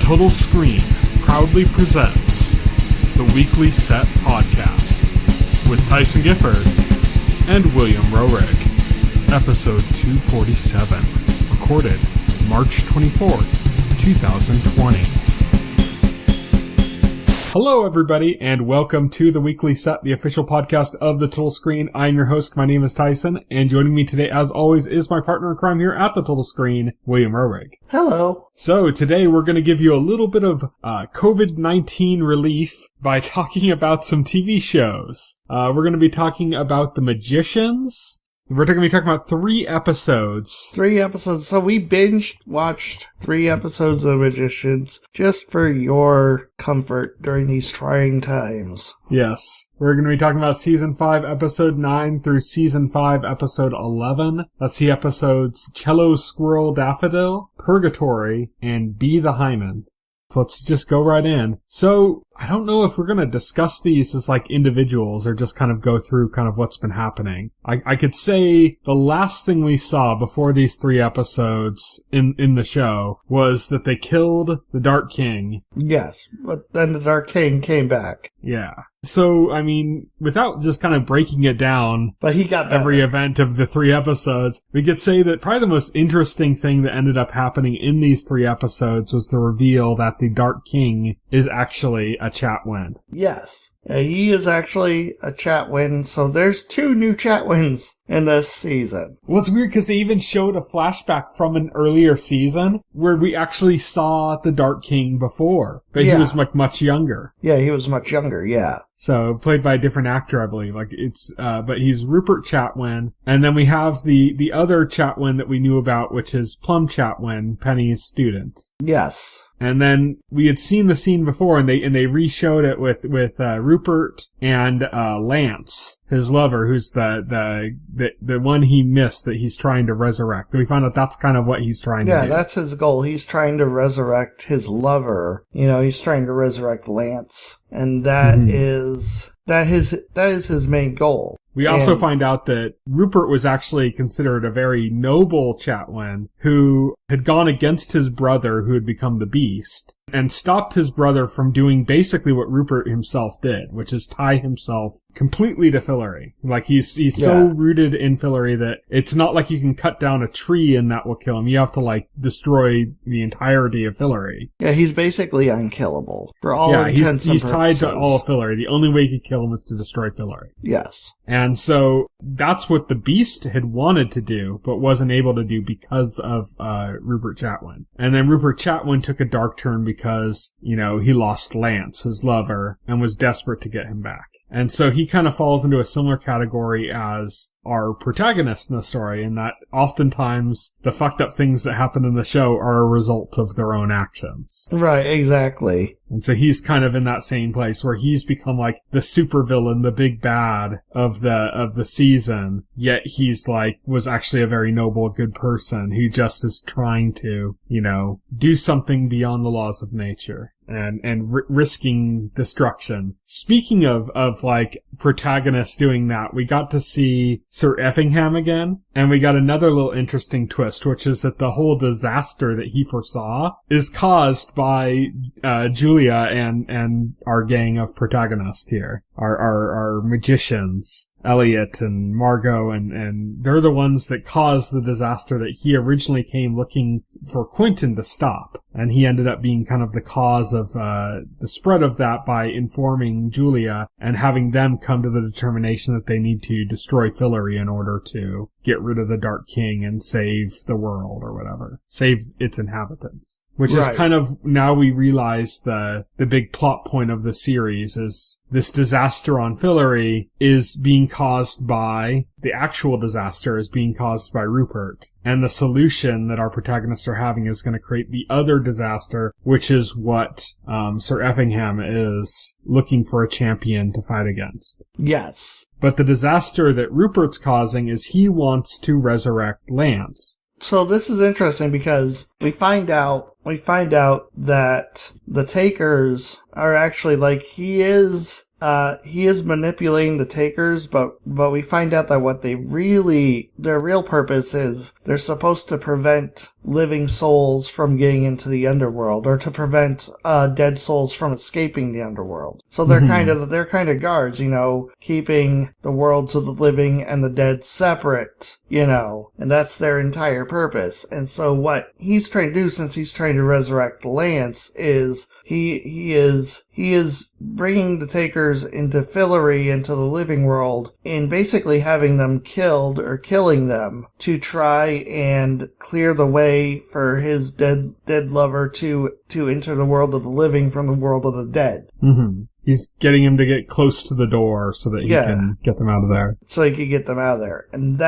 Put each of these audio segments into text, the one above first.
Total Screen proudly presents the Weekly Set Podcast with Tyson Gifford and William Rohrig. Episode 247, recorded March 24th, 2020. Hello, everybody, and welcome to the Weekly Set, the official podcast of the Total Screen. I'm your host. My name is Tyson, and joining me today, as always, is my partner in crime here at the Total Screen, William Rohrig. Hello. So today we're going to give you a little bit of COVID-19 relief by talking about some TV shows. We're going to be talking about The Magicians. We're going to be talking about 3 episodes. 3 episodes. So we watched 3 episodes of Magicians just for your comfort during these trying times. Yes. We're going to be talking about Season 5, Episode 9 through Season 5, Episode 11. That's the episodes Cello, Squirrel, Daffodil, Purgatory, and Be the Hyman. So let's just go right in. So, I don't know if we're going to discuss these as like individuals or just kind of go through kind of what's been happening. I could say the last thing we saw before these 3 episodes in the show was that they killed the Dark King. Yes, but then the Dark King came back. Yeah. So, I mean, without just kind of breaking it down, but he got better. Every event of the 3 episodes, we could say that probably the most interesting thing that ended up happening in these 3 episodes was the reveal that the Dark King is actually a Chatwin. Yes. He is actually a Chatwin, so there's 2 new Chatwins in this season. Well, it's weird because they even showed a flashback from an earlier season where we actually saw the Dark King before, but he was like much younger. Yeah, he was much younger, yeah. So, played by a different actor, I believe. Like, but he's Rupert Chatwin. And then we have the other Chatwin that we knew about, which is Plum Chatwin, Penny's student. Yes. And then we had seen the scene before, and they re-showed it with Rupert and Lance, his lover, who's the one he missed that he's trying to resurrect. And we found out that's kind of what he's trying to do. Yeah, that's his goal. He's trying to resurrect his lover. You know, he's trying to resurrect Lance, and that is his main goal. We also find out that Rupert was actually considered a very noble Chatwin who had gone against his brother who had become the Beast and stopped his brother from doing basically what Rupert himself did, which is tie himself completely to Fillory. Like, he's so rooted in Fillory that it's not like you can cut down a tree and that will kill him. You have to, like, destroy the entirety of Fillory. Yeah, he's basically unkillable. For all intents and purposes. He's tied to all of Fillory. The only way you could kill him is to destroy Fillory. Yes. And so that's what the Beast had wanted to do, but wasn't able to do because of Rupert Chatwin. And then Rupert Chatwin took a dark turn because, you know, he lost Lance, his lover, and was desperate to get him back. And so he kind of falls into a similar category as our protagonist in the story, in that oftentimes the fucked up things that happen in the show are a result of their own actions. Right, exactly. And so he's kind of in that same place where he's become like the supervillain, the big bad of the season, yet he's like, was actually a very noble, good person who just is trying to, you know, do something beyond the laws of nature. And risking destruction. Speaking of like protagonists doing that, we got to see Sir Effingham again, and we got another little interesting twist, which is that the whole disaster that he foresaw is caused by Julia and our gang of protagonists here, our magicians, Elliot and Margot, and they're the ones that caused the disaster that he originally came looking for Quentin to stop. And he ended up being kind of the cause of the spread of that by informing Julia and having them come to the determination that they need to destroy Fillory in order to get rid of the Dark King and save the world or whatever. Save its inhabitants. Which is kind of, now we realize the big plot point of the series is this disaster on Fillory is being caused by, the actual disaster is being caused by Rupert. And the solution that our protagonists are having is going to create the other disaster, which is what Sir Effingham is looking for a champion to fight against. Yes. But the disaster that Rupert's causing is he wants to resurrect Lance. So this is interesting because we find out we find out that the Takers are actually, like, he is manipulating the Takers, but we find out that what their real purpose is, they're supposed to prevent living souls from getting into the underworld, or to prevent dead souls from escaping the underworld. So they're kind of guards, keeping the worlds of the living and the dead separate, and that's their entire purpose. And so what he's trying to do, since he's trying to resurrect Lance, is he is bringing the Takers into Fillory, into the living world, and basically having them killed or killing them to try and clear the way for his dead lover to enter the world of the living from the world of the dead. Mm-hmm. He's getting him to get close to the door so that he can get them out of there. So he can get them out of there. And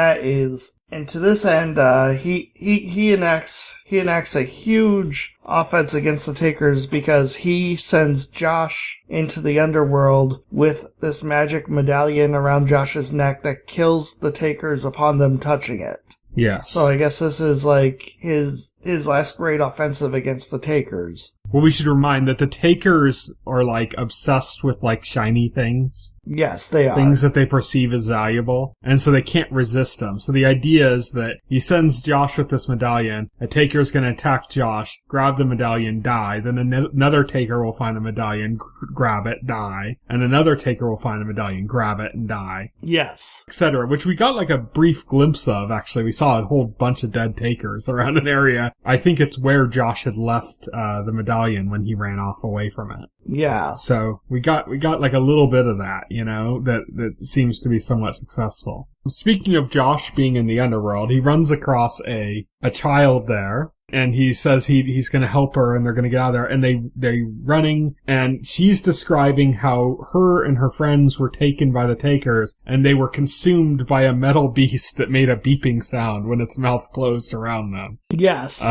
and to this end, he enacts a huge offense against the Takers, because he sends Josh into the underworld with this magic medallion around Josh's neck that kills the Takers upon them touching it. Yes. So I guess this is like his last great offensive against the Takers. Well, we should remind that the Takers are, like, obsessed with, like, shiny things. Yes, they are. Things that they perceive as valuable. And so they can't resist them. So the idea is that he sends Josh with this medallion. A Taker's going to attack Josh, grab the medallion, die. Then another Taker will find the medallion, grab it, die. And another Taker will find the medallion, grab it, and die. Yes. Etc. Which we got, like, a brief glimpse of, actually. We saw a whole bunch of dead Takers around an area. I think it's where Josh had left the medallion when he ran off away from it. Yeah. So we got like a little bit of that, that seems to be somewhat successful. Speaking of Josh being in the underworld, he runs across a child there. And he says he's going to help her, and they're going to get out of there. And they're running, and she's describing how her and her friends were taken by the Takers, and they were consumed by a metal beast that made a beeping sound when its mouth closed around them. Yes.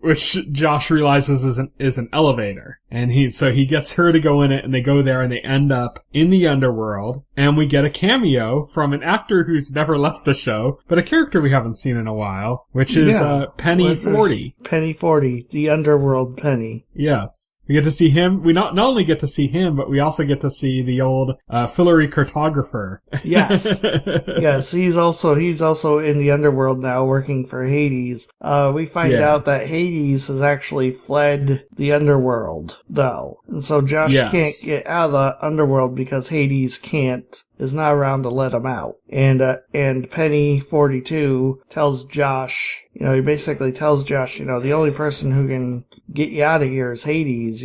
Which Josh realizes is an elevator. And so he gets her to go in it, and they go there, and they end up in the underworld. And we get a cameo from an actor who's never left the show, but a character we haven't seen in a while, which is Penny 40. Penny 40, the underworld Penny. Yes. We get to see him. We not only get to see him, but we also get to see the old Fillory cartographer. Yes. Yes, he's also in the underworld now, working for Hades. We find out that Hades has actually fled the underworld, though. And so Josh can't get out of the underworld because Hades is not around to let him out. And Penny 42 tells Josh, he basically tells Josh, the only person who can get you out of here is Hades.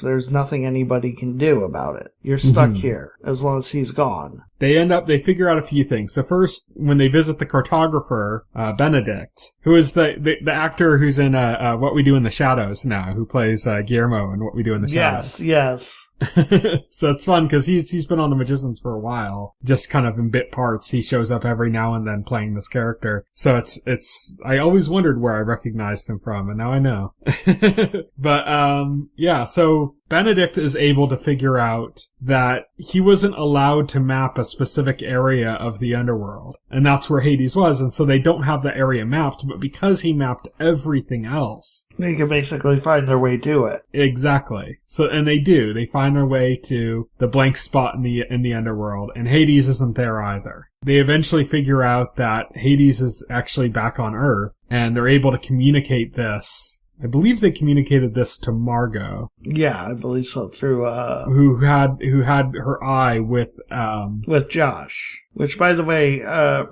There's nothing anybody can do about it. You're stuck here as long as he's gone. They figure out a few things. So first, when they visit the cartographer, Benedict, who is the actor who's in, What We Do in the Shadows now, who plays, Guillermo in What We Do in the Shadows. Yes. So it's fun because he's been on The Magicians for a while, just kind of in bit parts. He shows up every now and then playing this character. So I always wondered where I recognized him from, and now I know. But, so Benedict is able to figure out that he wasn't allowed to map a specific area of the underworld. And that's where Hades was, and so they don't have the area mapped, but because he mapped everything else, they can basically find their way to it. Exactly. So, and they do. They find their way to the blank spot in the underworld, and Hades isn't there either. They eventually figure out that Hades is actually back on Earth, and they're able to communicate this. I believe they communicated this to Margot. Yeah, I believe so, through who had her eye with Josh. Which, by the way,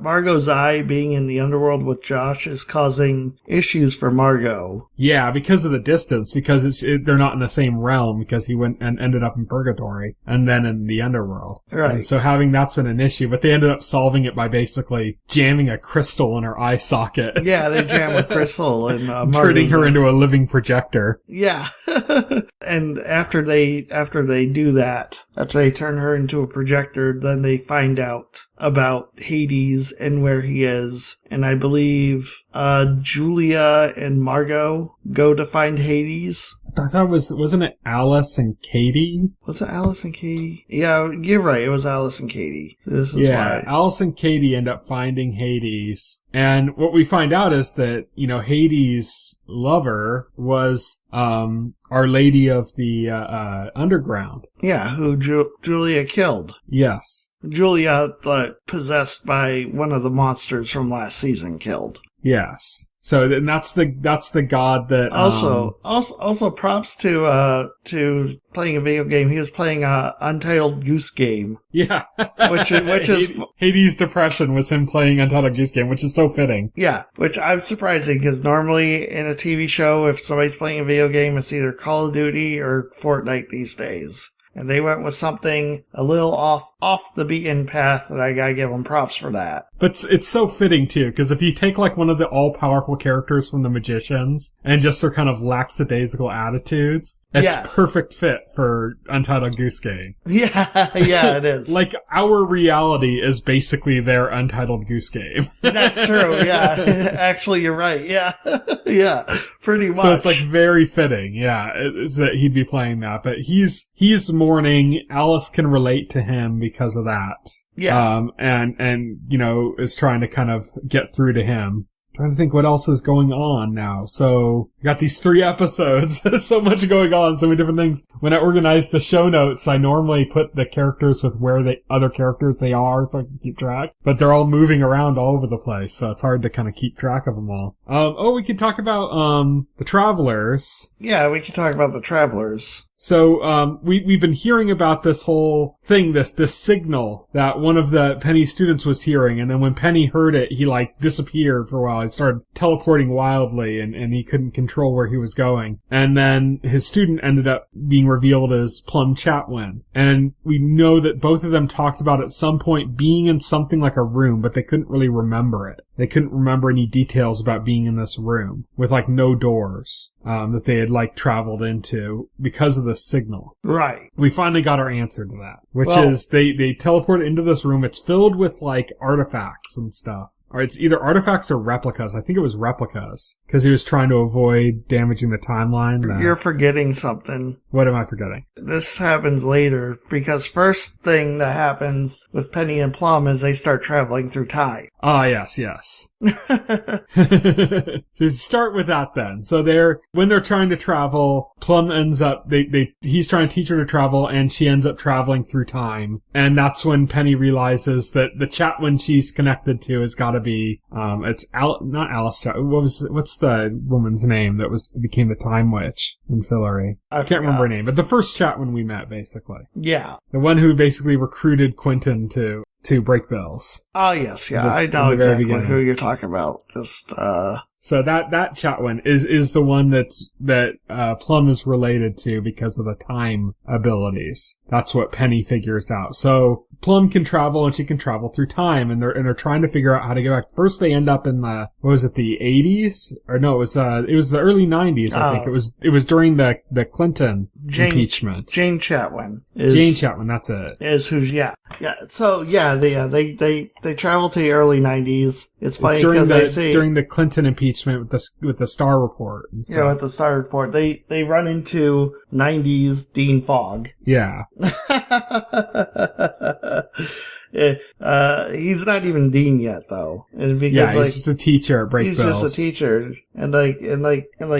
Margot's eye being in the underworld with Josh is causing issues for Margot. Yeah, because of the distance, because they're not in the same realm, because he went and ended up in Purgatory, and then in the underworld. Right. And so that's been an issue, but they ended up solving it by basically jamming a crystal in her eye socket. Yeah, they jam a crystal and turning her into a living projector. Yeah. And after they do that, after they turn her into a projector, then they find out about Hades and where he is. And I believe Julia and Margot go to find Hades. I I thought wasn't it Alice and Katie? Was it Alice and Katie? Yeah, you're right. It was Alice and Katie. This is why. Alice and Katie end up finding Hades. And what we find out is that, Hades' lover was, Our Lady of the, Underground. Yeah, who Julia killed. Yes. Julia, possessed by one of the monsters from last season, killed. Yes. So then that's the god that also props to playing a video game. He was playing a Untitled Goose Game. Yeah. which is Hades' depression was him playing Untitled Goose Game, which is so fitting. Yeah, which I'm surprising because normally in a TV show, if somebody's playing a video game, it's either Call of Duty or Fortnite these days. And they went with something a little off the beaten path, and I gotta give them props for that. But it's so fitting, too, because if you take, one of the all-powerful characters from the Magicians, and just their kind of lackadaisical attitudes, it's perfect fit for Untitled Goose Game. Yeah, it is. Our reality is basically their Untitled Goose Game. That's true, yeah. Actually, you're right, yeah. Yeah, pretty much. So it's, very fitting, yeah, is that he'd be playing that. But he's mourning. Alice can relate to him because of that. Yeah. And is trying to kind of get through to him. Trying to think what else is going on now. So, we got these 3 episodes. There's so much going on, so many different things. When I organize the show notes, I normally put the characters with where other characters they are, so I can keep track. But they're all moving around all over the place, so it's hard to kind of keep track of them all. We could talk about, the Travelers. Yeah, we could talk about the Travelers. So, we've been hearing about this whole thing, this signal that one of the Penny students was hearing, and then when Penny heard it, he disappeared for a while. He started teleporting wildly, and he couldn't control where he was going. And then his student ended up being revealed as Plum Chatwin. And we know that both of them talked about at some point being in something like a room, but they couldn't really remember it. They couldn't remember any details about being in this room with no doors, that they had traveled into because of the signal. Right. We finally got our answer to that, which is they teleport into this room. It's filled with artifacts and stuff. Or it's either artifacts or replicas. I think it was replicas because he was trying to avoid damaging the timeline. You're forgetting something. What am I forgetting? This happens later because first thing that happens with Penny and Plum is they start traveling through time. Ah, yes. So start with that then. So when they're trying to travel, Plum ends up, he's trying to teach her to travel and she ends up traveling through time. And that's when Penny realizes that the Chatwin she's connected to has got to be, it's not Alice Chatwin. What's the woman's name that became the Time Witch in Fillory? I can't remember her name, but the first Chatwin we met, basically. Yeah. The one who basically recruited Quentin to break bills. Oh, yes, yeah. I know exactly who you're talking about. So that Chatwin is the one that Plum is related to because of the time abilities. That's what Penny figures out. So Plum can travel and she can travel through time, and they're trying to figure out how to get back. First they end up in the 80s? Or no, it was the early 90s, I think. It was during the Clinton impeachment. Jane Chatwin. Jane Chatwin, that's it. Is who's, yeah. Yeah, so yeah, they travel to the early 90s. It's funny because they say during the Clinton impeachment with the Star Report and stuff. Yeah, with the Star Report. They run into 90s Dean Fogg. Yeah. He's not even Dean yet, though. And because, he's just a teacher at Break Bills. He's just a teacher. And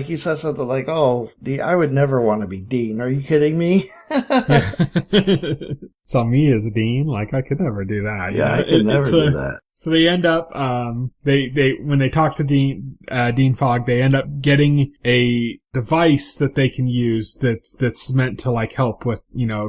he says something like, "Oh, I would never want to be Dean. Are you kidding me?" So me as Dean, I could never do that. Yeah, I could never do that. So they end up, when they talk to Dean Fogg, they end up getting a device that they can use that's meant to help with,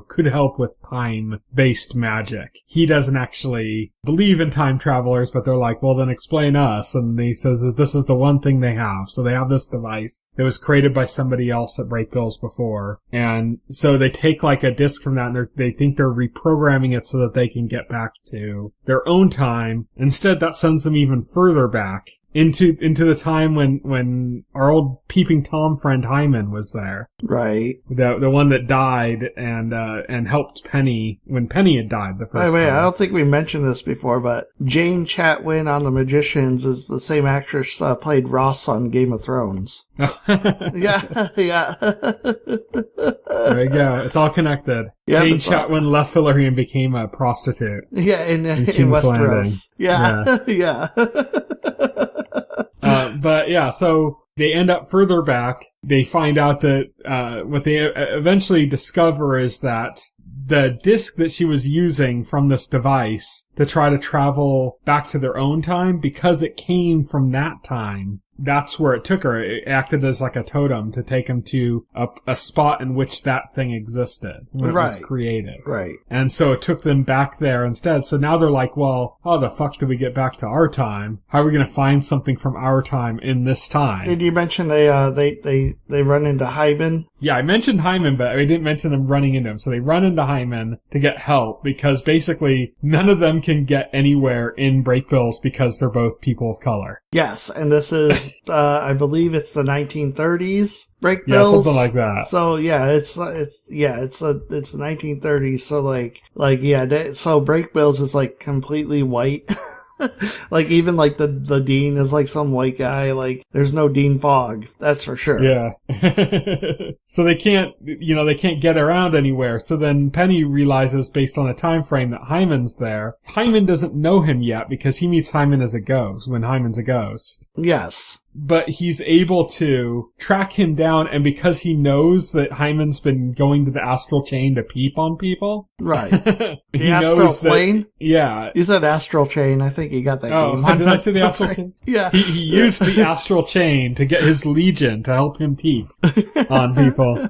could help with time-based magic. He doesn't actually believe in time travelers, but they're like, well, then explain us. And he says that this is the one thing they have. So they have this device that was created by somebody else at Break Bills before. And so they take a disc from that and they think they're reprogramming it so that they can get back to their own time. Instead, that sends them even further back into the time when our old peeping Tom friend Hyman was there. Right. The one that died and helped Penny when Penny had died the first time. I don't think we mentioned this before, but Jane Chatwin on The Magicians is the same actress played Ross on Game of Thrones. Yeah. There you go. It's all connected. Yeah, Jane Chatwin left Hillary and became a prostitute. Yeah, in King's Westeros. Landing. Yeah. But yeah, so they end up further back. They find out that what they eventually discover is that the disc that she was using from this device to try to travel back to their own time, because it came from that time, that's where it took her. It acted as like a totem to take him to a spot in which that thing existed when it was created. Right. And so it took them back there instead. So now they're like, well, how the fuck do we get back to our time? How are we going to find something from our time in this time? Did you mention they run into Hyman? Yeah, I mentioned Hyman, but I didn't mention them running into him. So they run into Hyman to get help because basically none of them can get anywhere in Brakebills because they're both people of color. Yes, and this is, I believe it's the 1930s Brakebills. Yeah, something like that. So yeah, it's the 1930s. So so Brakebills is like completely white. Like even like the dean is like some white guy. Like there's no Dean Fogg, that's for sure. Yeah. So they can't get around anywhere. So then Penny realizes, based on a time frame, that Hyman's there. Hyman doesn't know him yet because he meets Hyman as a ghost when Hyman's a ghost. Yes. But he's able to track him down, and because he knows that Hyman's been going to the astral chain to peep on people. Right. He astral knows plane? That, yeah. You said astral chain. I think you got that. Oh, did I say the astral chain? Yeah. He used the astral chain to get his legion to help him peep on people.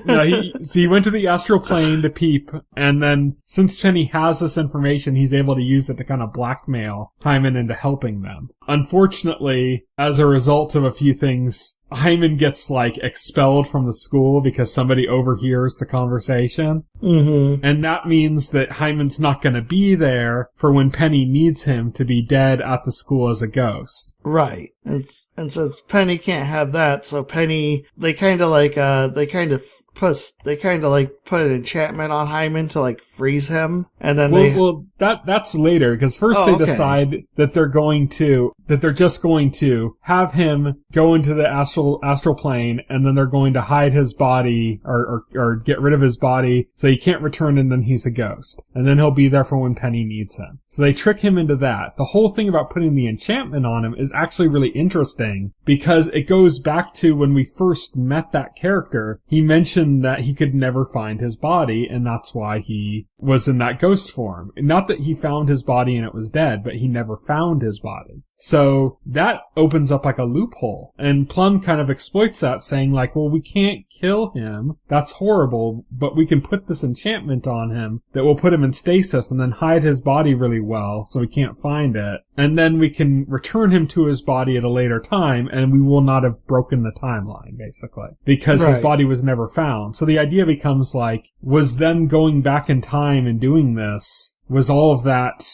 No, he went to the astral plane to peep, and then since Penny has this information, he's able to use it to kind of blackmail Hyman into helping them. Unfortunately, as a result of a few things, Hyman gets expelled from the school because somebody overhears the conversation. Mm-hmm. And that means that Hyman's not going to be there for when Penny needs him to be dead at the school as a ghost. Right. And since Penny can't have that, so Penny, they kind of put an enchantment on Hyman to freeze him, and then that's later, because first they decide that they're just going to have him go into the astral plane, and then they're going to hide his body or get rid of his body so he can't return, and then he's a ghost, and then he'll be there for when Penny needs him. So they trick him into that. The whole thing about putting the enchantment on him is actually really interesting because it goes back to when we first met that character. He mentioned that he could never find his body, and that's why he was in that ghost form. Not that he found his body and it was dead, but he never found his body. So that opens up a loophole, and Plum kind of exploits that, saying well, we can't kill him. That's horrible, but we can put this enchantment on him that will put him in stasis and then hide his body really well so we can't find it. And then we can return him to his body at a later time, and we will not have broken the timeline, basically, because his body was never found. So the idea becomes was them going back in time and doing this, was all of that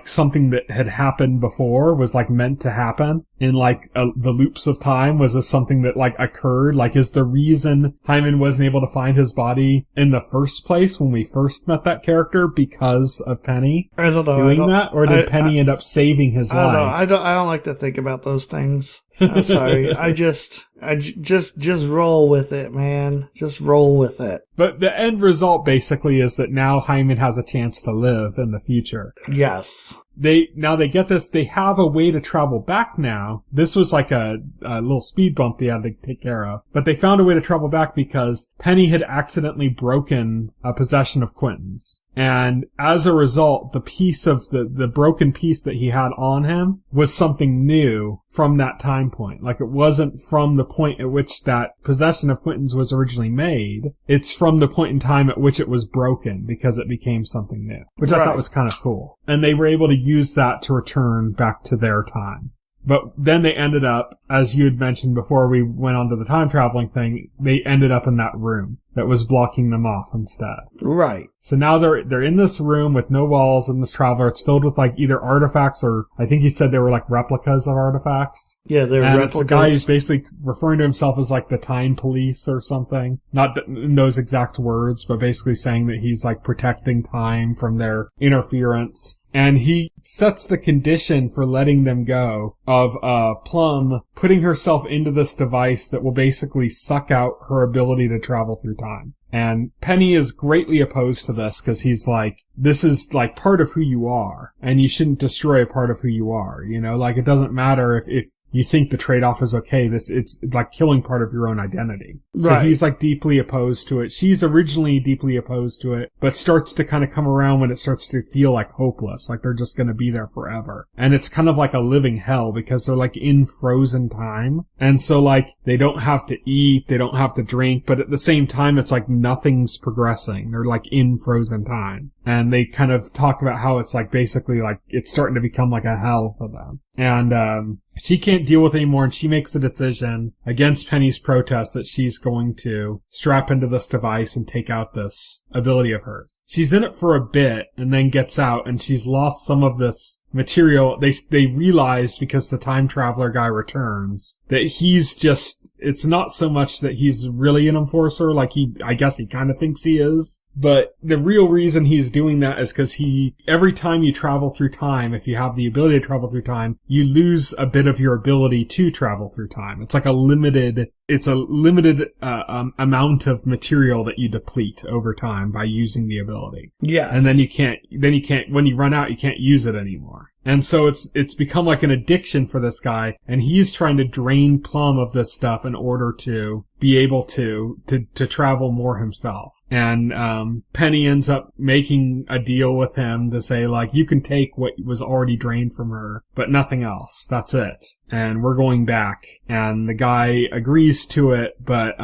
something that had happened before, was meant to happen in the loops of time? Was this something that occurred? Is the reason Hyman wasn't able to find his body in the first place when we first met that character because of Penny I don't know, doing that? Or did Penny end up saving his life? I don't like to think about those things. I'm sorry. I just roll with it, man. Just roll with it. But the end result basically is that now Hyman has a chance to live in the future. Yes. They get this, they have a way to travel back now. This was a little speed bump they had to take care of. But they found a way to travel back because Penny had accidentally broken a possession of Quentin's. And as a result, the piece of the broken piece that he had on him was something new from that time point. It wasn't from the point at which that possession of Quentin's was originally made. It's from the point in time at which it was broken because it became something new, which I thought was kind of cool. And they were able to use that to return back to their time. But then they ended up, as you had mentioned before we went on to the time traveling thing, they ended up in that room. that was blocking them off instead. Right. So now they're in this room with no walls in this traveler. It's filled with like either artifacts or I think he said they were like replicas of artifacts. Yeah, they're replicas. It's a guy who's basically referring to himself as like the time police or something. Not in those exact words, but basically saying that he's like protecting time from their interference. And he sets the condition for letting them go of Plum putting herself into this device that will basically suck out her ability to travel through time. And Penny is greatly opposed to this because he's like, this is like part of who you are, and you shouldn't destroy a part of who you are. You know, like it doesn't matter if you think the trade-off is okay. It's like killing part of your own identity. So right. He's like deeply opposed to it. She's originally deeply opposed to it, but starts to kind of come around when it starts to feel like hopeless, like they're just going to be there forever. And it's kind of like a living hell because they're like in frozen time. And so like they don't have to eat, they don't have to drink, but at the same time it's like nothing's progressing. They're like in frozen time. And they kind of talk about how it's like basically like it's starting to become like a hell for them. And she can't deal with it anymore, and she makes a decision against Penny's protest that she's going to strap into this device and take out this ability of hers. She's in it for a bit and then gets out, and she's lost some of this material. They realize, because the time traveler guy returns, that he's just, it's not so much that he's really an enforcer, like I guess he kind of thinks he is, but the real reason he's doing that is because every time you travel through time, if you have the ability to travel through time, you lose a bit of your ability to travel through time. It's like a limited amount of material that you deplete over time by using the ability. Yes. And then you can't, when you run out, you can't use it anymore. And so it's become like an addiction for this guy, and he's trying to drain Plum of this stuff in order to be able to travel more himself. And Penny ends up making a deal with him to say, like, you can take what was already drained from her, but nothing else. That's it. And we're going back. And the guy agrees to it, but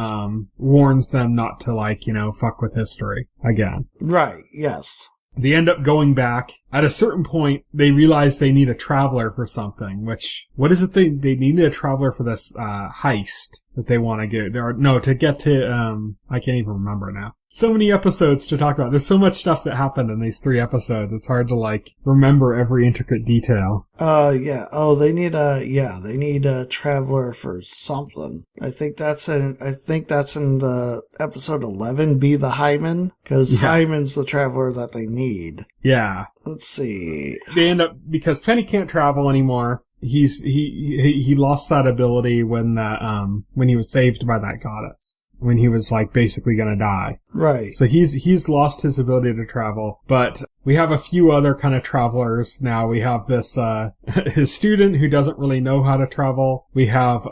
warns them not to, like, fuck with history again. Right, yes. They end up going back. At a certain point, they realize they need a traveler for something, what is it they needed a traveler for this, heist that they want to get? To get to, I can't even remember now. So many episodes to talk about. There's so much stuff that happened in these 3 episodes. It's hard to, like, remember every intricate detail. Yeah. Oh, they need a traveler for something. I think that's in the episode 11, Be the Hyman, because Hyman's the traveler that they need. Yeah. Let's see. They end up, because Penny can't travel anymore. He lost that ability when he was saved by that goddess, when he was like basically gonna die. Right. So he's lost his ability to travel, but we have a few other kind of travelers now. We have this, his student who doesn't really know how to travel. We have,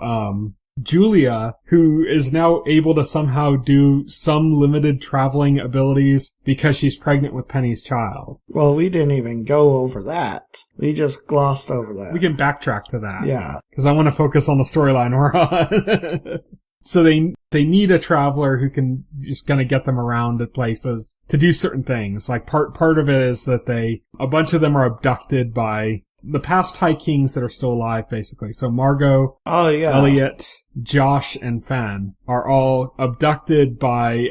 Julia, who is now able to somehow do some limited traveling abilities because she's pregnant with Penny's child. Well, we didn't even go over that. We just glossed over that. We can backtrack to that. Yeah. Because I want to focus on the storyline we're on. So they need a traveler who can just kind of get them around to places to do certain things. Like part of it is that a bunch of them are abducted by the past High Kings that are still alive, basically. So Margot, Elliot, Josh, and Fen are all abducted by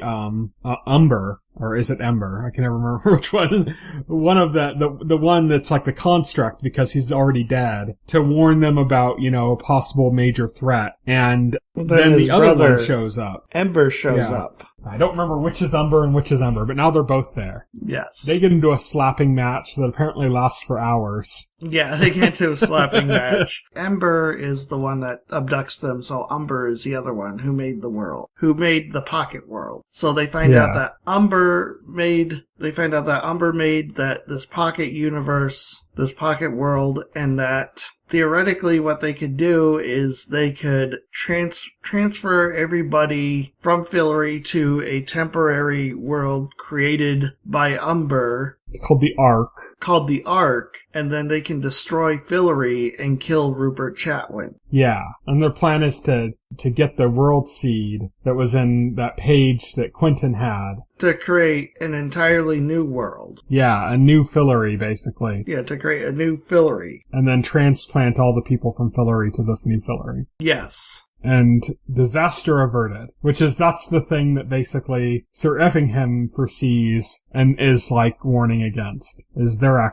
Umber, or is it Ember? I can never remember which one. One of the one that's like the construct, because he's already dead, to warn them about, a possible major threat. And then the other one shows up. Ember shows up. I don't remember which is Umber and which is Ember, but now they're both there. Yes. They get into a slapping match that apparently lasts for hours. Yeah, they get into a slapping match. Ember is the one that abducts them, so Umber is the other one who made the world, who made the pocket world. So they find out that Umber made this pocket universe, this pocket world, and that theoretically what they could do is they could transfer everybody from Fillory to a temporary world created by Umber. It's called the Ark. And then they can destroy Fillory and kill Rupert Chatwin. Yeah, and their plan is to get the world seed that was in that page that Quentin had. To create an entirely new world. Yeah, a new Fillory, basically. Yeah, to create a new Fillory. And then transplant all the people from Fillory to this new Fillory. Yes. and disaster averted, that's the thing that basically Sir Effingham foresees and is like warning against, is their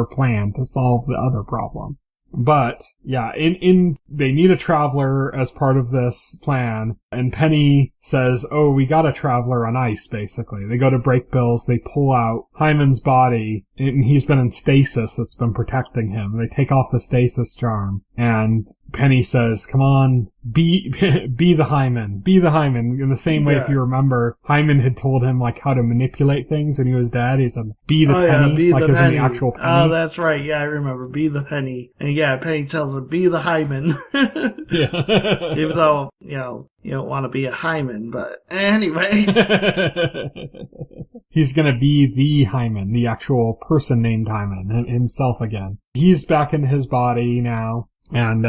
plan to solve the other problem. But, yeah, they need a traveler as part of this plan, and Penny says, oh, we got a traveler on ice, basically. They go to break bills, they pull out Hyman's body, and he's been in stasis that's been protecting him. They take off the stasis charm, and Penny says, come on, be the Hyman. In the same way, if you remember, Hyman had told him, like, how to manipulate things when he was dead. He said, be the Penny, be like, the as Penny. in the actual Penny. Oh, that's right. Yeah, I remember. Be the Penny. And yeah, Penny tells him, be the Hyman. Yeah. Even though, you don't want to be a Hyman, but anyway. He's gonna be the Hyman, the actual person named Hyman, himself again. He's back in his body now. And,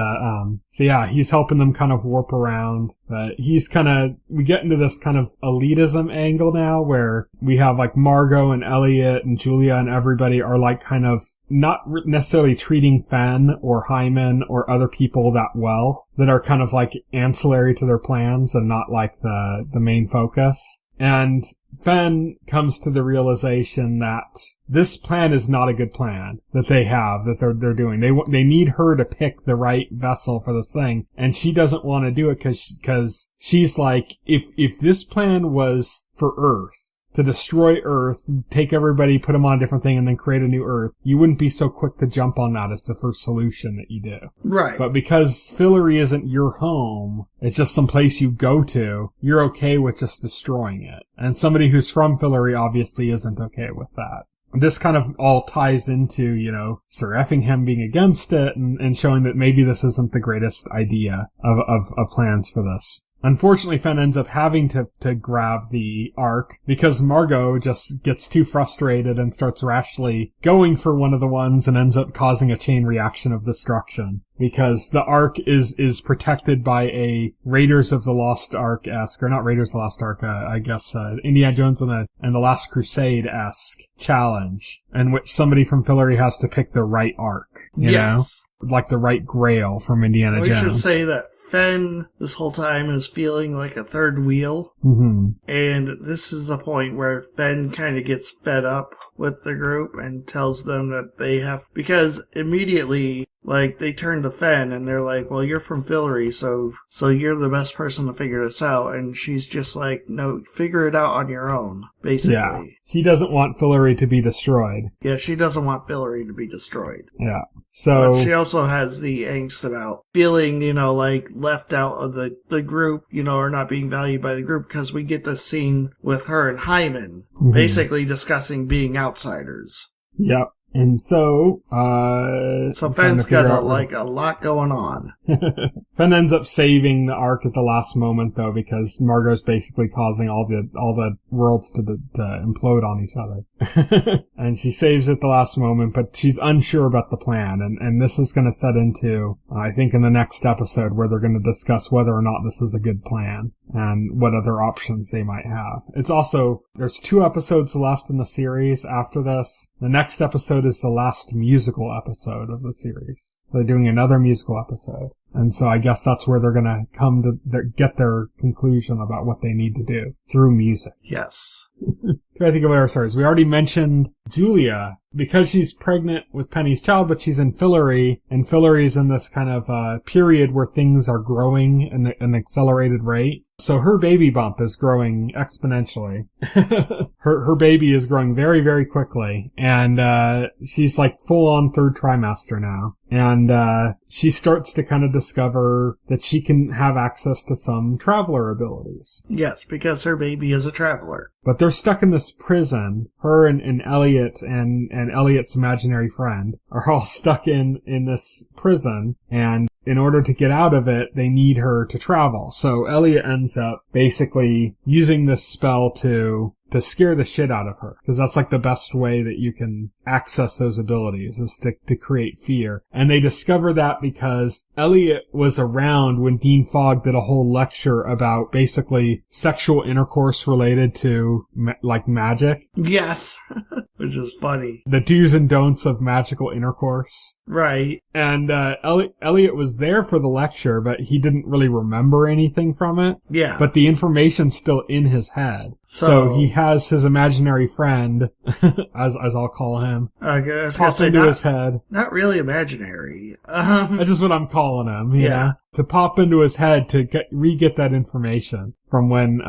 so yeah, he's helping them kind of warp around, but we get into this kind of elitism angle now where we have like Margot and Elliot and Julia and everybody are like kind of not necessarily treating Fen or Hyman or other people that well, that are kind of like ancillary to their plans and not like the main focus. And Fen comes to the realization that this plan is not a good plan that they have, that they're doing. They need her to pick the right vessel for this thing, and she doesn't want to do it because she's like, if this plan was for Earth, to destroy Earth, take everybody, put them on a different thing, and then create a new Earth, you wouldn't be so quick to jump on that as the first solution that you do. Right. But because Fillory isn't your home, it's just some place you go to, you're okay with just destroying it. And somebody who's from Fillory obviously isn't okay with that. This kind of all ties into, Sir Effingham being against it and showing that maybe this isn't the greatest idea of plans for this. Unfortunately, Fen ends up having to grab the Ark because Margot just gets too frustrated and starts rashly going for one of the ones and ends up causing a chain reaction of destruction. Because the Ark is protected by a Raiders of the Lost Ark-esque, or not Raiders of the Lost Ark, I guess, Indiana Jones and the Last Crusade-esque challenge, in which somebody from Fillory has to pick the right Ark, you know? Like the right Grail from Indiana Jones. We should say that Fen, this whole time, is feeling like a third wheel. Mm-hmm. And this is the point where Fen kind of gets fed up with the group and tells them that they have... Because immediately, like, they turn to Fen and they're like, well, you're from Fillory, so you're the best person to figure this out. And she's just like, no, figure it out on your own, basically. Yeah. She doesn't want Fillory to be destroyed. Yeah, she doesn't want Fillory to be destroyed. Yeah. So... But she also has the angst about feeling, like, left out of the group, or not being valued by the group, because we get this scene with her and Hyman, basically discussing being outsiders. Yep. And so, Fen's got a lot going on. Fen ends up saving the Ark at the last moment, though, because Margot's basically causing all the worlds to implode on each other. And she saves it at the last moment, but she's unsure about the plan. And this is going to set into, I think, in the next episode, where they're going to discuss whether or not this is a good plan and what other options they might have. It's also, there's 2 episodes left in the series after this. The next episode is the last musical episode of the series. They're doing another musical episode. And so I guess that's where they're going to get their conclusion about what they need to do through music. Yes. I think of our stories. We already mentioned Julia, because she's pregnant with Penny's child, but she's in Fillory, and Fillory's in this kind of period where things are growing at an accelerated rate. So her baby bump is growing exponentially. Her baby is growing very, very quickly, and she's like full on 3rd trimester now. And she starts to kind of discover that she can have access to some traveler abilities. Yes, because her baby is a traveler. But they're stuck in this prison. Her and Elliot and Elliot's imaginary friend are all stuck in this prison, and in order to get out of it, they need her to travel. So Elliot ends up basically using this spell to scare the shit out of her, because that's like the best way that you can access those abilities, is to create fear. And they discover that because Elliot was around when Dean Fogg did a whole lecture about basically sexual intercourse related to like magic. Yes. which is funny. The do's and don'ts of magical intercourse. Right. And Elliot was there for the lecture, but he didn't really remember anything from it. Yeah. But the information's still in his head. So he has his imaginary friend, as I'll call him, pop into his head. Not really imaginary. That's just what I'm calling him, you know? To pop into his head to re-get that information from when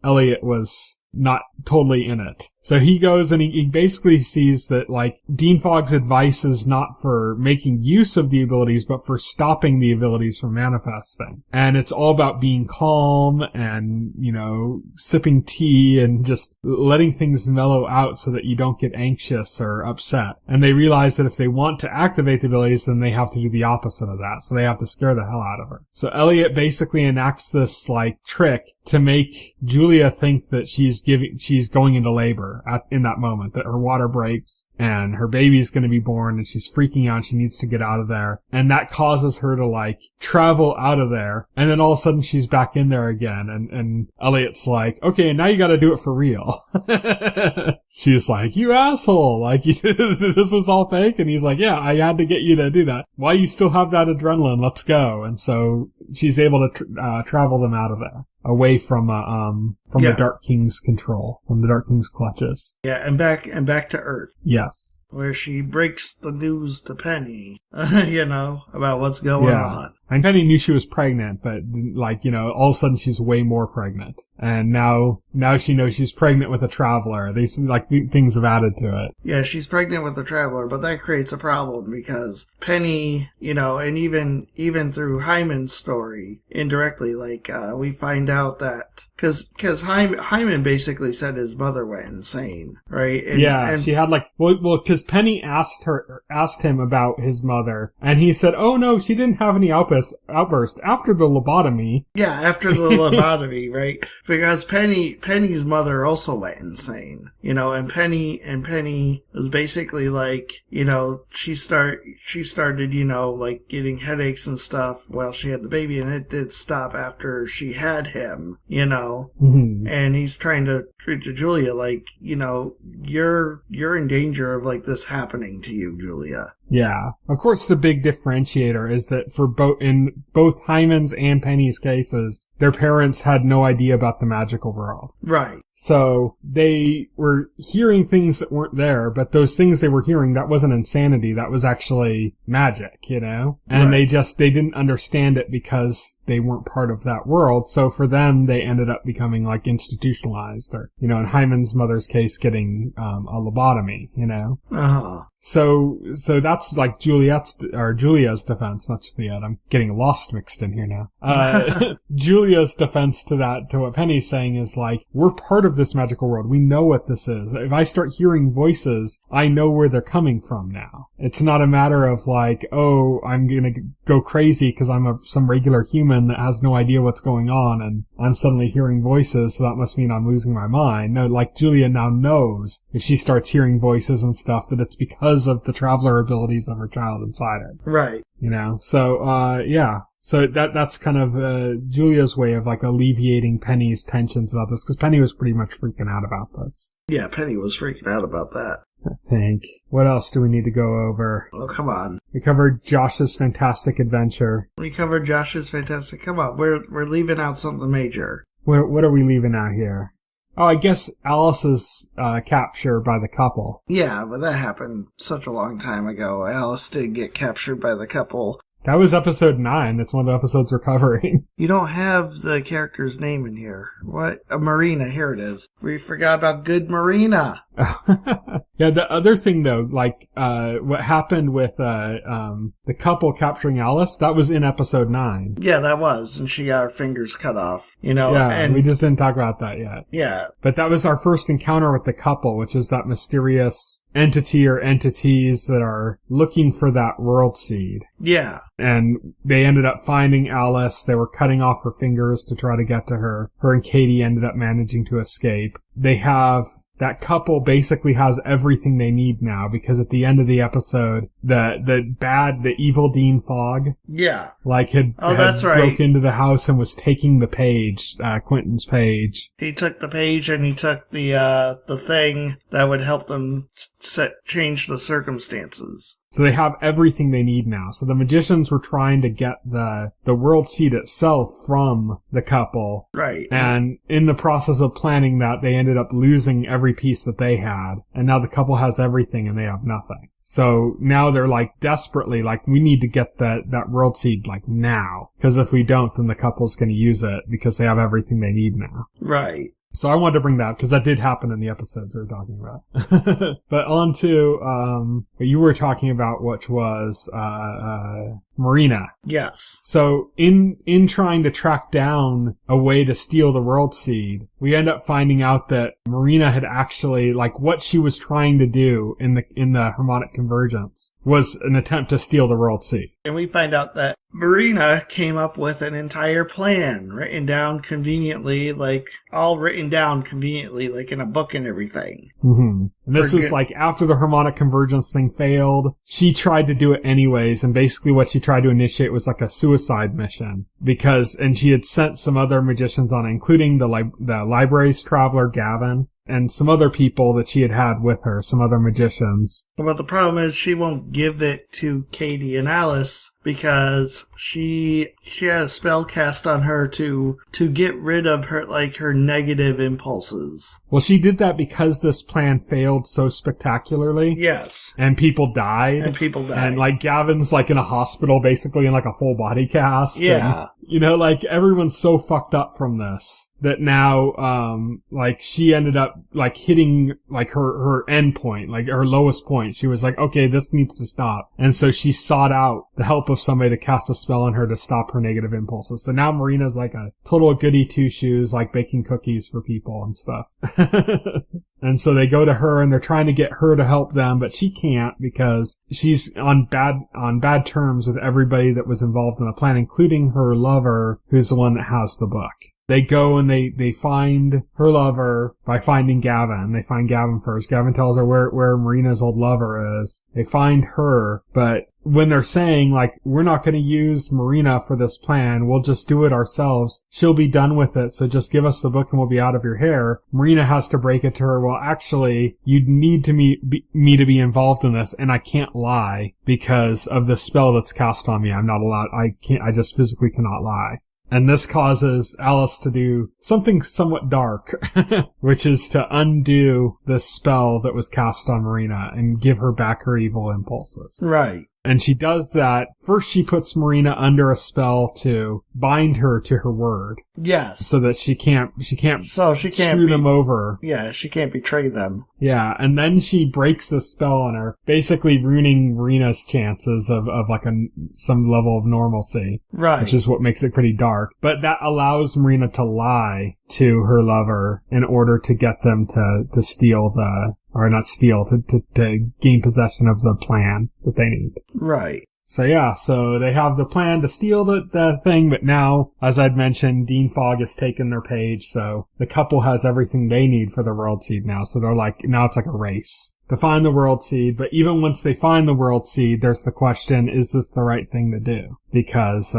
Elliot was not totally in it. So he goes and he basically sees that, like, Dean Fogg's advice is not for making use of the abilities, but for stopping the abilities from manifesting. And it's all about being calm and, you know, sipping tea and just letting things mellow out so that you don't get anxious or upset. And they realize that if they want to activate the abilities, then they have to do the opposite of that. So they have to scare the hell out of her. So Elliot basically enacts this, like, trick to make Julia think that she's going into labor in that moment, that her water breaks and her baby's going to be born and she's freaking out. She needs to get out of there. And that causes her to, like, travel out of there. And then all of a sudden she's back in there again. And Elliot's like, okay, now you got to do it for real. She's like, you asshole. Like, this was all fake. And he's like, yeah, I had to get you to do that. Why you still have that adrenaline? Let's go. And so she's able to travel them out of there, away from the Dark King's control, from the Dark King's clutches. Yeah, and back to Earth. Yes. Where she breaks the news to Penny, you know, about what's going on. And Penny knew she was pregnant, but, like, you know, all of a sudden she's way more pregnant. And now she knows she's pregnant with a traveler. Things have added to it. Yeah, she's pregnant with a traveler, but that creates a problem because Penny, you know, and even through Hyman's story, indirectly, like, we find out that, cause Hyman basically said his mother went insane, right? And she had, like, cause Penny asked him about his mother, and he said, oh no, she didn't have any outburst after the lobotomy. Yeah, after the lobotomy, right? Because Penny's mother also went insane, you know, and Penny was basically like, you know, she started, you know, like getting headaches and stuff while she had the baby, and it did stop after she had him, you know. Mm-hmm. And he's trying to treat to Julia like, you know, you're in danger of, like, this happening to you, Julia. Yeah. Of course, the big differentiator is that in both Hyman's and Penny's cases, their parents had no idea about the magical world. Right. So they were hearing things that weren't there, but those things they were hearing, that wasn't insanity. That was actually magic, you know? And they didn't understand it because they weren't part of that world. So for them, they ended up becoming, like, institutionalized, or, you know, in Hyman's mother's case, getting a lobotomy, you know? Uh-huh. So that's like Julia's defense, not Juliet. I'm getting lost mixed in here now. Julia's defense to what Penny's saying is, like, we're part of this magical world. We know what this is. If I start hearing voices, I know where they're coming from now. It's not a matter of, like, oh, I'm gonna go crazy because I'm some regular human that has no idea what's going on and I'm suddenly hearing voices, so that must mean I'm losing my mind. No, like, Julia now knows if she starts hearing voices and stuff that it's because of the traveler abilities of her child inside her. Right. You know? So, yeah. So that's kind of Julia's way of, like, alleviating Penny's tensions about this, because Penny was pretty much freaking out about this. Yeah, Penny was freaking out about that. I think. What else do we need to go over? Oh, come on. We covered Josh's fantastic adventure. Come on, we're leaving out something major. What are we leaving out here? Oh, I guess Alice's capture by the couple. Yeah, but that happened such a long time ago. Alice did get captured by the couple. That was episode 9. That's one of the episodes we're covering. You don't have the character's name in here. What? Marina, here it is. We forgot about good Marina. Yeah, the other thing, though, like, what happened with the couple capturing Alice, that was in episode 9. Yeah, that was, and she got her fingers cut off, you know. Yeah, and we just didn't talk about that yet. Yeah. But that was our first encounter with the couple, which is that mysterious entity or entities that are looking for that world seed. Yeah. And they ended up finding Alice. They were cutting off her fingers to try to get to her. Her and Katie ended up managing to escape. They have that couple basically has everything they need now, because at the end of the episode, the evil Dean Fogg, yeah, had that's right, broke into the house and was taking the page, Quentin's page. He took the page and he took the thing that would help them change the circumstances. So they have everything they need now. So the magicians were trying to get the world seed itself from the couple. Right. And in the process of planning that, they ended up losing every piece that they had. And now the couple has everything and they have nothing. So now they're desperately we need to get that world seed now. Because if we don't, then the couple's going to use it because they have everything they need now. Right. So I wanted to bring that because that did happen in the episodes we were talking about. But on to what you were talking about, which was Marina. Yes. So in trying to track down a way to steal the world seed, we end up finding out that Marina had actually what she was trying to do in the harmonic convergence was an attempt to steal the world seed. And we find out that Marina came up with an entire plan, written down conveniently, all written down conveniently, in a book and everything. Mm-hmm. And this was after the harmonic convergence thing failed. She tried to do it anyways, and basically what she tried to initiate was a suicide mission. And she had sent some other magicians on it, including the library's traveler, Gavin, and some other people that she had with her, some other magicians. But the problem is she won't give it to Katie and Alice because she had a spell cast on her to get rid of her her negative impulses. Well, she did that because this plan failed so spectacularly. Yes. And people died. And Gavin's in a hospital basically in a full body cast. Yeah. And, everyone's so fucked up from this that now, she ended up, hitting, her end point, her lowest point. She was okay, this needs to stop. And so she sought out the help of somebody to cast a spell on her to stop her negative impulses. So now Marina's a total goody two-shoes, baking cookies for people and stuff. And so they go to her and they're trying to get her to help them, but she can't because she's on bad terms with everybody that was involved in the plan, including her lover, who's the one that has the book. They go and they find her lover by finding Gavin. They find Gavin first. Gavin tells her where Marina's old lover is. They find her, but when they're saying, we're not going to use Marina for this plan, we'll just do it ourselves, she'll be done with it, so just give us the book and we'll be out of your hair. Marina has to break it to her, well, actually, you need me to be involved in this, and I can't lie because of the spell that's cast on me. I'm not allowed, I just physically cannot lie. And this causes Alice to do something somewhat dark, which is to undo the spell that was cast on Marina and give her back her evil impulses. Right. And she does that. First, she puts Marina under a spell to bind her to her word. Yes. So that she can't screw them over. Yeah, she can't betray them. Yeah, and then she breaks the spell on her, basically ruining Marina's chances of some level of normalcy. Right. Which is what makes it pretty dark. But that allows Marina to lie to her lover in order to get them to steal to gain possession of the plan that they need. Right. So they have the plan to steal the thing, but now, as I'd mentioned, Dean Fogg has taken their page, so the couple has everything they need for the world seed now, so they're now it's a race to find the world seed, but even once they find the world seed, there's the question, is this the right thing to do? Because,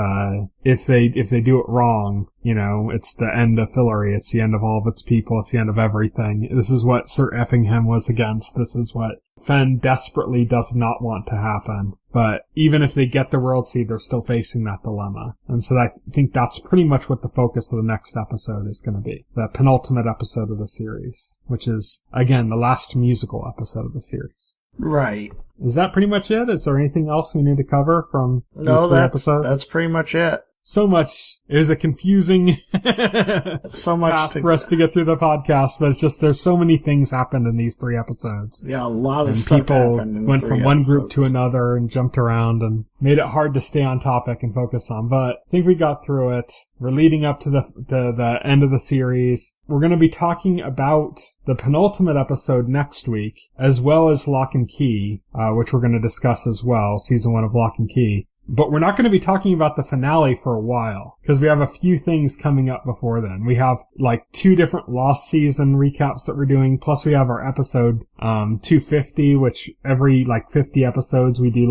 if they do it wrong, it's the end of Fillory, it's the end of all of its people, it's the end of everything. This is what Sir Effingham was against, this is what Fen desperately does not want to happen. But even if they get the world seed, they're still facing that dilemma. And so I think that's pretty much what the focus of the next episode is going to be. The penultimate episode of the series, which is, again, the last musical episode of the series. Right. Is that pretty much it? Is there anything else we need to cover from these three episodes? That's pretty much it. So much. It was a confusing so much path for us to get through the podcast, but it's just there's so many things happened in these three episodes. Yeah, a lot of stuff happened. People went from one group to another and jumped around and made it hard to stay on topic and focus on. But I think we got through it. We're leading up to the end of the series. We're going to be talking about the penultimate episode next week, as well as Locke Key, which we're going to discuss as well, season 1 of Locke Key. But we're not going to be talking about the finale for a while, because we have a few things coming up before then. We have like 2 different Lost season recaps that we're doing, plus we have our episode 250, which every like 50 episodes we do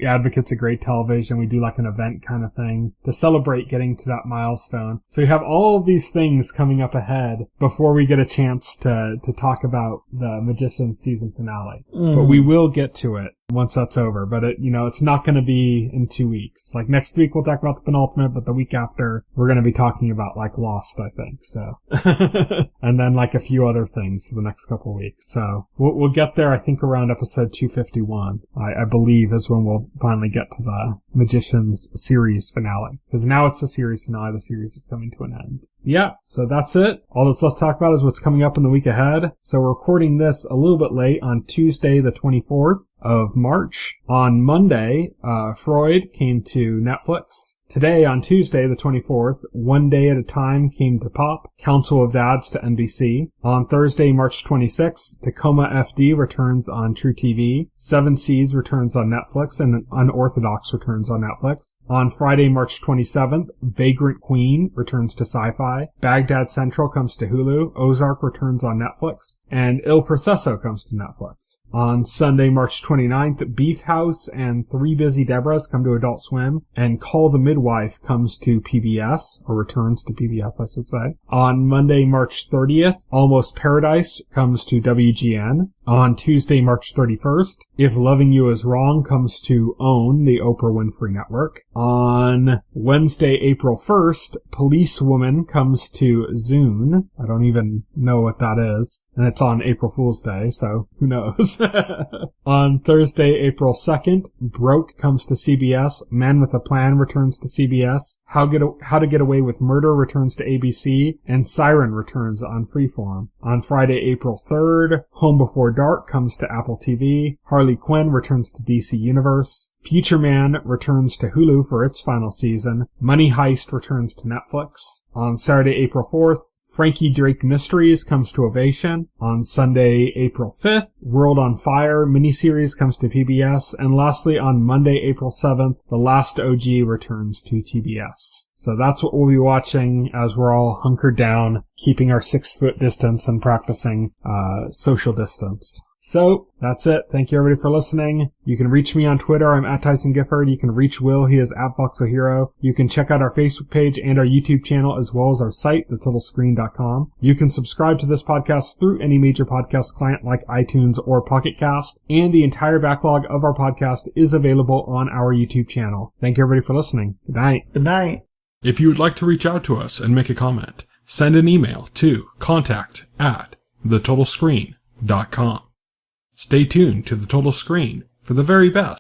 Advocates of Great Television, we do like an event kind of thing to celebrate getting to that milestone. So we have all of these things coming up ahead before we get a chance to talk about the Magicians season finale. But we will get to it once that's over. But it's not going to be in 2 weeks. Like next week we'll talk about the penultimate, but the week after we're going to be talking about like Lost, I think. So, and then like a few other things for the next couple of weeks. So we'll get there, I think, around episode 251, I believe, is when we'll finally get to the Magicians series finale. Because now it's the series finale. The series is coming to an end. Yeah, so that's it. All that's left to talk about is what's coming up in the week ahead. So we're recording this a little bit late on Tuesday the 24th of March. On Monday, Freud came to Netflix. Today, on Tuesday the 24th, One Day at a Time came to Pop. Council of Dads to NBC. On Thursday, March 26th, Tacoma FD returns on True TV. Seven Seeds returns on Netflix, and Unorthodox returns on Netflix. On Friday, March 27th, Vagrant Queen returns to SyFy. Baghdad Central comes to Hulu. Ozark returns on Netflix. And Il Processo comes to Netflix. On Sunday, March 29th, Beef House and Three Busy Debras come to Adult Swim. And Call the Midwife comes to PBS, or returns to PBS, I should say. On Monday, March 30th, Almost Paradise comes to WGN. On Tuesday, March 31st, If Loving You Is Wrong comes to OWN, the Oprah Winfrey Network. On Wednesday, April 1st, Policewoman comes to Zune. I don't even know what that is. And it's on April Fool's Day, so who knows? On Thursday, April 2nd, Broke comes to CBS. Man with a Plan returns to CBS. How to Get Away with Murder returns to ABC. And Siren returns on Freeform. On Friday, April 3rd, Home Before Dark comes to Apple TV. Harley Quinn returns to DC Universe. Future Man returns to Hulu for its final season. Money Heist returns to Netflix. On Saturday, April 4th, Frankie Drake Mysteries comes to Ovation. On Sunday, April 5th, World on Fire miniseries comes to PBS. And lastly, on Monday, April 7th, The Last OG returns to TBS. So that's what we'll be watching as we're all hunkered down, keeping our 6-foot distance and practicing social distance. So, that's it. Thank you everybody for listening. You can reach me on Twitter. I'm at Tyson Gifford. You can reach Will. He is at VoxelHero. You can check out our Facebook page and our YouTube channel, as well as our site, thetotalscreen.com. You can subscribe to this podcast through any major podcast client like iTunes or Pocket Cast, and the entire backlog of our podcast is available on our YouTube channel. Thank you everybody for listening. Good night. Good night. If you would like to reach out to us and make a comment, send an email to contact@thetotalscreen.com. Stay tuned to The Total Screen for the very best